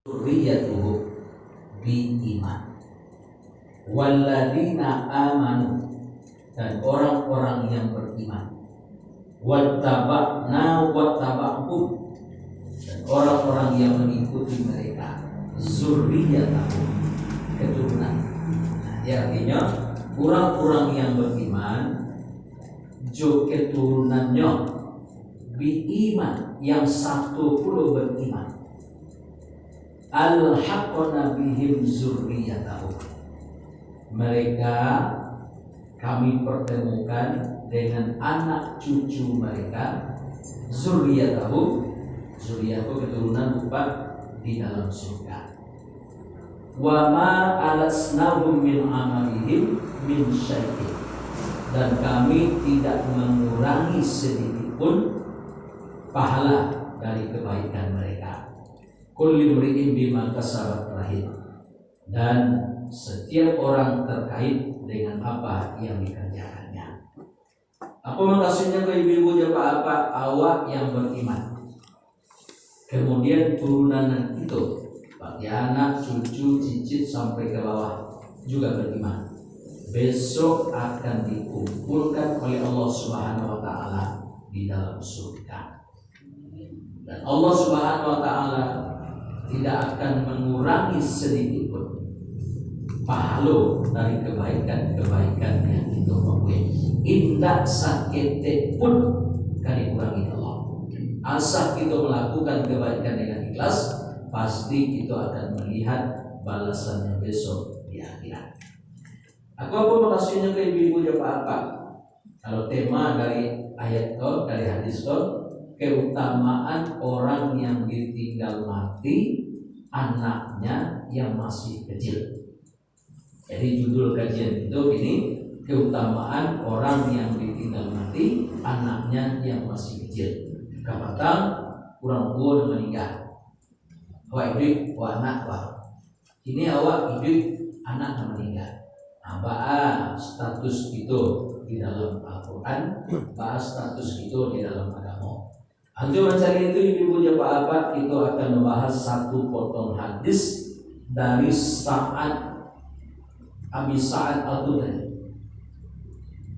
dzurriyyatuhu bi iman. Walladzina amanu, dan orang-orang yang beriman. Wattaba'hum, dan orang-orang yang mengikuti mereka. Dzurriyyatahum, keturunan. Artinya orang-orang yang beriman jo keturunannya bi iman, yang 10 beriman. Alhaqna bihim dzurriyyatahum, mereka kami pertemukan dengan anak cucu mereka. Dzurriyyatahum, dzurriyyatuh keturunan upat di dalam surga. Wa ma alasnahum min amalihim min syai'in, dan kami tidak mengurangi sedikit pun pahala dari kebaikan mereka. Kullu imri'in bima kasabat rahim, dan setiap orang terkait dengan apa yang dikerjakannya. Apa maksudnya ke ibu-ibu apa awak yang beriman, kemudian turunan itu bagi anak, cucu, cicit sampai ke bawah juga beriman, besok akan dikumpulkan oleh Allah Subhanahu wa taala di dalam surga. Dan Allah Subhanahu wa taala tidak akan mengurangi sedikit pun pahala dari kebaikan-kebaikan yang itu membuat. Indah sakit pun kan dikurangi Allah. Asal kita melakukan kebaikan dengan ikhlas, pasti kita akan melihat balasannya besok di akhirat. Aku apa maksudnya ke ibu-ibu apa? Kalau tema dari ayat itu, dari hadis itu, keutamaan orang yang ditinggal mati anaknya yang masih kecil. Jadi judul kajian itu ini, keutamaan orang yang ditinggal mati anaknya yang masih kecil. Kapatang kurang tua meninggal, awak hidup, awak anak awak. Ini awak hidup, anak meninggal. Bahas status itu di dalam Al-Quran, bahas status itu di dalam agama. Antum mencari itu ibu-ibu apa itu akan membahas satu potong hadis dari Abi Sa'ad Al-Khudri,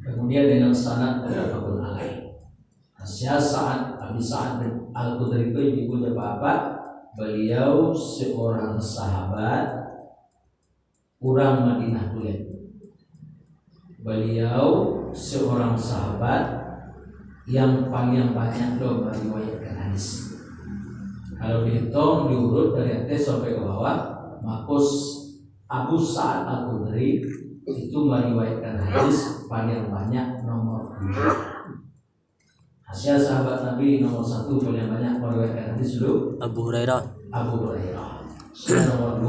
kemudian dengan sanad muttafaqun alaih. Abi Sa'ad Al-Khudri itu ibu-ibu apa? Beliau seorang sahabat orang Madinah Tulen. Beliau seorang sahabat yang paling banyak meriwayatkan hadis. Kalau dihitung diurut dari atas sampai ke bawah, maka Abu Sa'ad Al-Khudri itu meriwayatkan hadis paling banyak, nomor 7. Hasil sahabat Nabi nomor 1 paling banyak meriwayatkan hadis dulu Abu Hurairah. Sia nomor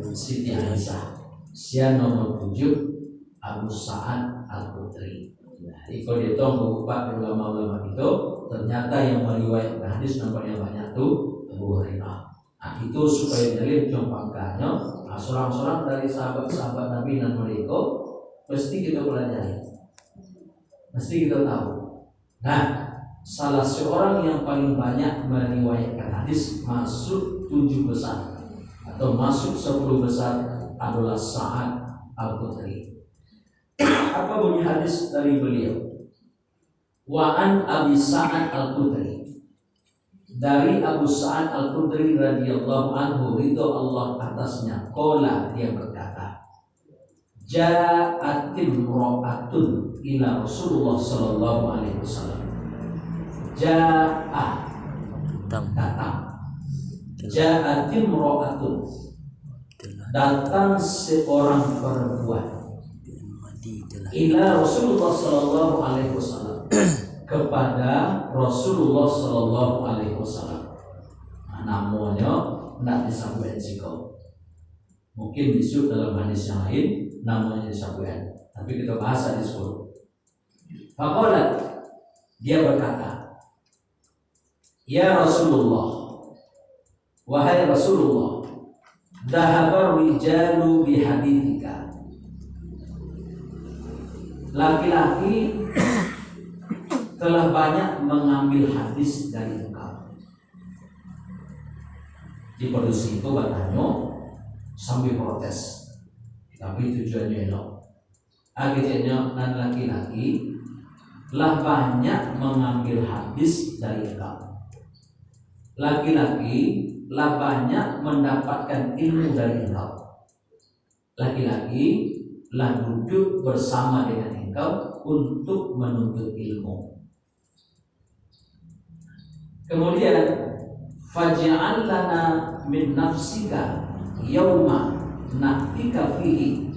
2 Siti Aisyah. Sia nomor 7 Abu Sa'ad Al-Khudri. Jadi kalau dihitung beberapa ulama-ulama itu, ternyata yang meriwayatkan hadis nomor yang banyak itu Abu Hurairah. Nah itu supaya dalil contohkannya. Nah, seorang-seorang dari sahabat-sahabat Nabi dan mereka mesti kita pelajari, mesti kita tahu. Nah, salah seorang yang paling banyak meriwayatkan hadis masuk 7 besar atau masuk 10 besar adalah Sa'ad Al-Khudri. Apa bunyi hadis dari beliau? Wa an Abi Sa'ad Al-Khudri, dari Abu Sa'ad Al-Khudri radhiyallahu anhu, ridho Allah atasnya, qala, dia berkata, ja'atim ra'atun ila Rasulullah sallallahu alaihi wasallam. Ja'a, datang. Ja'atim ra'atun, datang seorang perempuan ila Rasulullah sallallahu alaihi wasallam, kepada Rasulullah sallallahu alaihi wasallam. Namanya tidak disebutkan siko. Mungkin disebut dalam hadis yang lain namanya disebutkan, tapi kita bahas hadis dulu. Faqalat, dia berkata, ya Rasulullah, wahai Rasulullah, dhahabar rijalu bihadithika, laki-laki telah banyak mengambil hadis dari engkau. Di produksi itu bertanya sambil protes, tapi tujuannya elok. Akhirnya dan laki-laki lah banyak mengambil habis dari engkau. Laki-laki lah banyak mendapatkan ilmu dari engkau. Laki-laki lah duduk bersama dengan engkau untuk menuntut ilmu. Kemudian faj'al lana min nafsika yauma na'tika fihi,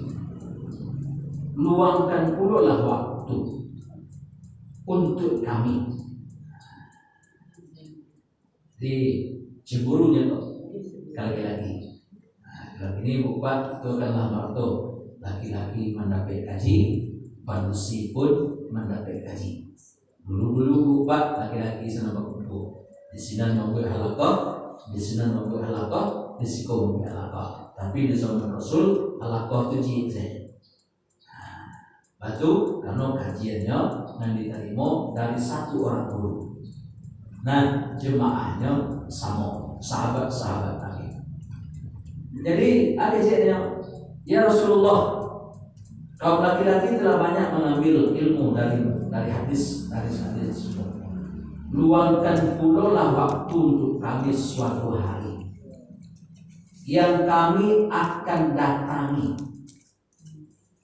luangkan pula lah waktu untuk kami. Di cemburunya kok laki-laki. Nah, ini bukan itu adalah marto laki-laki mendapat gaji, manusia pun mendapat gaji. Dulu bukan laki-laki senang berkumpul. Di sini membuat halaqah, di sini membuat halaqah, di sini membuat halaqah. Tapi di zaman Rasul halaqah itu jihad. Batu karena kajiannya yang diterima dari satu orang guru. Nah, jemaahnya sama sahabat-sahabat Nabi. Jadi ada jadinya, ya Rasulullah, kaum laki-laki telah banyak mengambil ilmu dari hadis semua. Luangkan pula lah waktu untuk kami suatu hari yang kami akan datangi,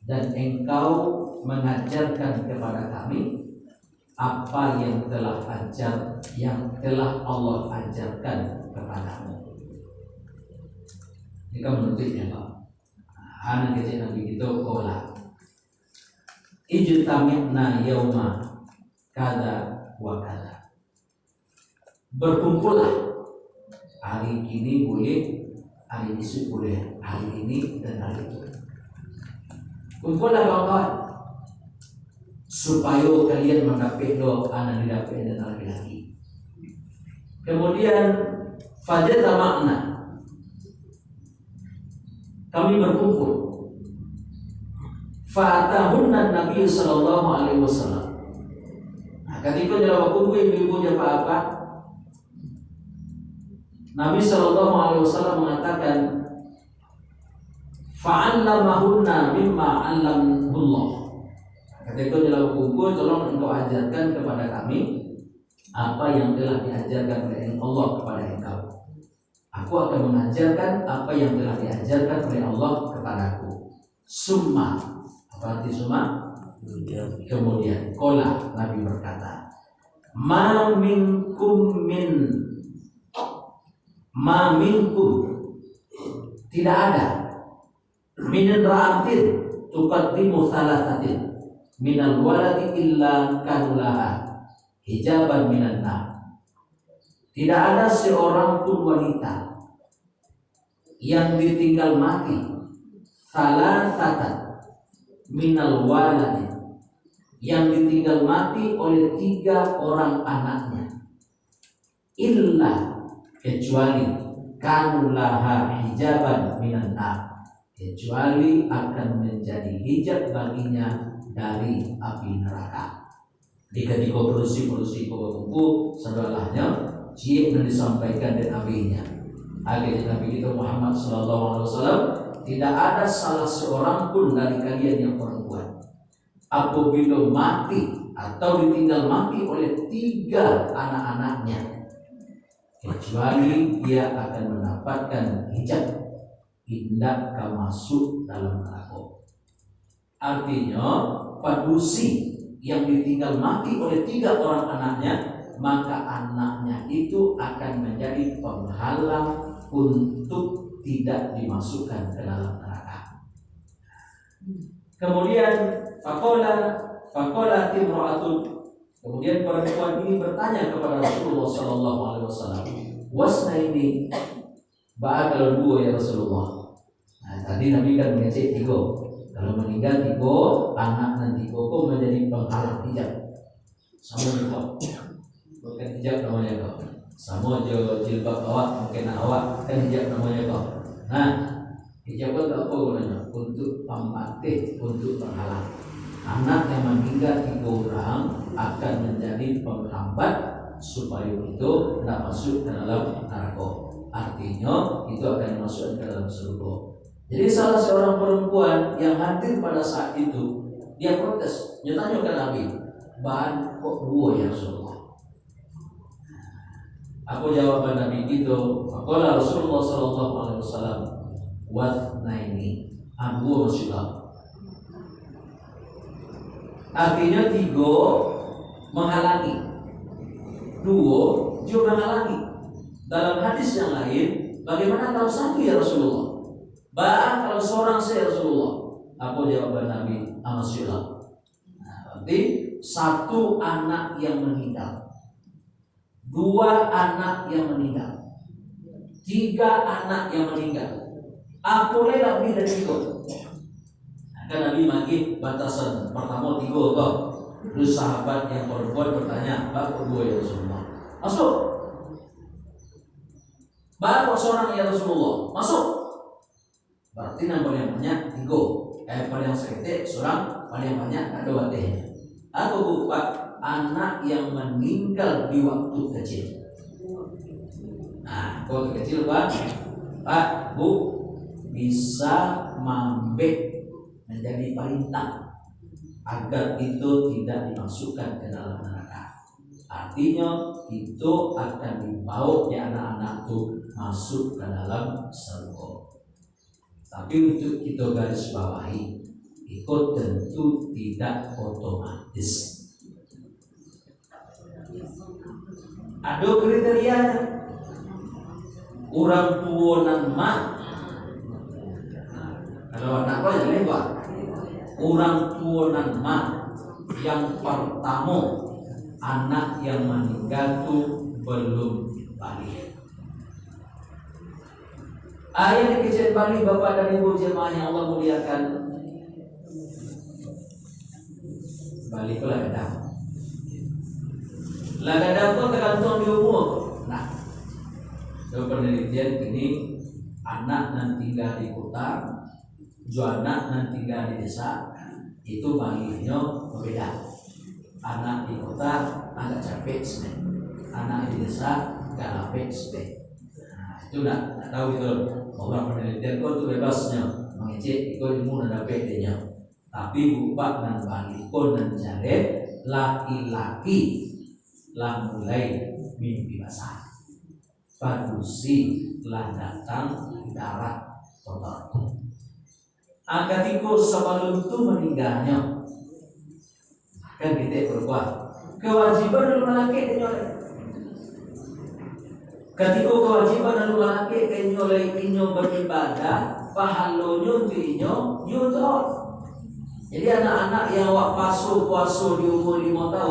dan engkau mengajarkan kepada kami apa yang telah Allah ajarkan kepadamu. Ini kan menutupnya Pak. Anak kecil Nabi itu kola ijtami'na yauma kada wa kada. Berkumpullah hari ini boleh, hari esok boleh, hari ini dan hari itu. Kumpullah kawan-kawan supaya kalian mendapat doa anak didapat dan laki-laki. Kemudian fajata makna, kami berkumpul. Fa'atahunna Nabi sallallahu alaihi wasallam. Nah, ketika dalam kumpul ibu-ibu apa? Nabi sallallahu alaihi wasallam mengatakan, fa'allamahunna mimma 'allamahullah. Ketika dalam kumpul, tolong engkau ajarkan kepada kami apa yang telah diajarkan oleh Allah kepada engkau. Aku akan mengajarkan apa yang telah diajarkan oleh Allah kepadaku. Summa, apa arti summa? Kemudian, qala, Nabi berkata, ma minkum, tidak ada min ra'atin tuqaddimu thalathatin minal waladi illa kanulaha hijaban minan nar. Tidak ada seorang pun wanita yang ditinggal mati thalathatan minal waladi, yang ditinggal mati oleh 3 orang anaknya, illa, kecuali kanulaha hijaban minan nar, kecuali akan menjadi hijab baginya dari api neraka. Jika dikonklusi buku setelahnya jika yang disampaikan dari nabinya, akhirnya Nabi kita Muhammad sallallahu alaihi wasallam, tidak ada salah seorang pun dari kalian yang perempuan apabila mati atau ditinggal mati oleh 3 anak-anaknya, kecuali dia akan mendapatkan hijab, tidak akan masuk dalam neraka. Artinya padusi yang ditinggal mati oleh 3 orang anaknya, maka anaknya itu akan menjadi penghalang untuk tidak dimasukkan ke dalam neraka. Kemudian faqala timra'atun, kemudian perempuan ini bertanya kepada Rasulullah sallallahu alaihi wasallam, wasna ini ba'al 2 ya Rasulullah. Nah, tadi Nabi kan mengecek 3. Kalau meninggal 3 anak nanti kok menjadi penghalang hijab. Sama juga. Bukan hijab namanya kok. Sama aja jilbab awak, mungkin awak kan hijab namanya kok. Nah, hijab itu apa gunanya? Untuk pembatik, untuk penghalang. Anak yang meninggal 3 orang akan menjadi penghambat supaya itu tidak masuk ke dalam neraka. artinya itu akan dimasukkan ke dalam surga. Jadi salah seorang perempuan yang hadir pada saat itu, dia protes, dia tanya ke Nabi, bahan kok dua ya Rasulullah? Apa jawaban Nabi itu? Faqala Rasulullah sallallahu alaihi wasallam, "Watnaini." Dua Rasulullah. Artinya tiga menghalangi, dua juga menghalangi. Dalam hadis yang lain, bagaimana kalau satu ya Rasulullah? Bahkan kalau seorang saya Rasulullah. Apa jawaban Nabi? Rasulullah. Berarti satu anak yang meninggal, dua anak yang meninggal, tiga anak yang meninggal. Apa lebih dari tiga? Kan Nabi bagi batasan pertama tiga kok. Terus sahabat yang perempuan bertanya, "Bapak dua ya Rasulullah?" Masuk. Bapak seorang ya Rasulullah? Masuk. Berarti yang paling banyak tiga. Paling sedikit seorang, paling banyak ada watihnya. Aku Pak, anak yang meninggal di waktu kecil. Nah, waktu kecil Pak, Bu, bisa mambek menjadi perintah agar itu tidak dimasukkan ke dalam neraka. Artinya itu akan dibawa ya anak-anak itu masuk ke dalam surga. Tapi untuk kita garis bawahi, itu tentu tidak otomatis. Ada kriterianya. Orang tua dan mak. Kalau anak kau yang lebar. Orang tua dan mak yang pertama, anak yang meninggal itu belum balik. Ayat kecil balik Bapak dan Ibu jemaah yang Allah muliakan. Balik pula kadang. Kadang itu tergantung di umur. Nah, dalam penelitian ini anak yang tinggal di kota, anak yang tinggal di desa itu baliknya berbeda. Anak di kota agak capek sedih, anak di desa agak capek sedih. Nah, itu tidak tahu gitu. Orang penelitian kau itu bebasnya mengecek itu ilmu dan dapetnya. Tapi bupak dan balikon dan jaret laki-laki lah mulai mimpi basah. Padusi telah datang darah kotor. Ketika sebelum itu meninggalnya, kan kita berbuat kewajiban lelaki kenyoleh. Ketika kewajiban lelaki kenyoleh inyo beribadah, pahalonyo inyo yuto. Jadi anak-anak yang wak pasu puasa di umur 5 tahun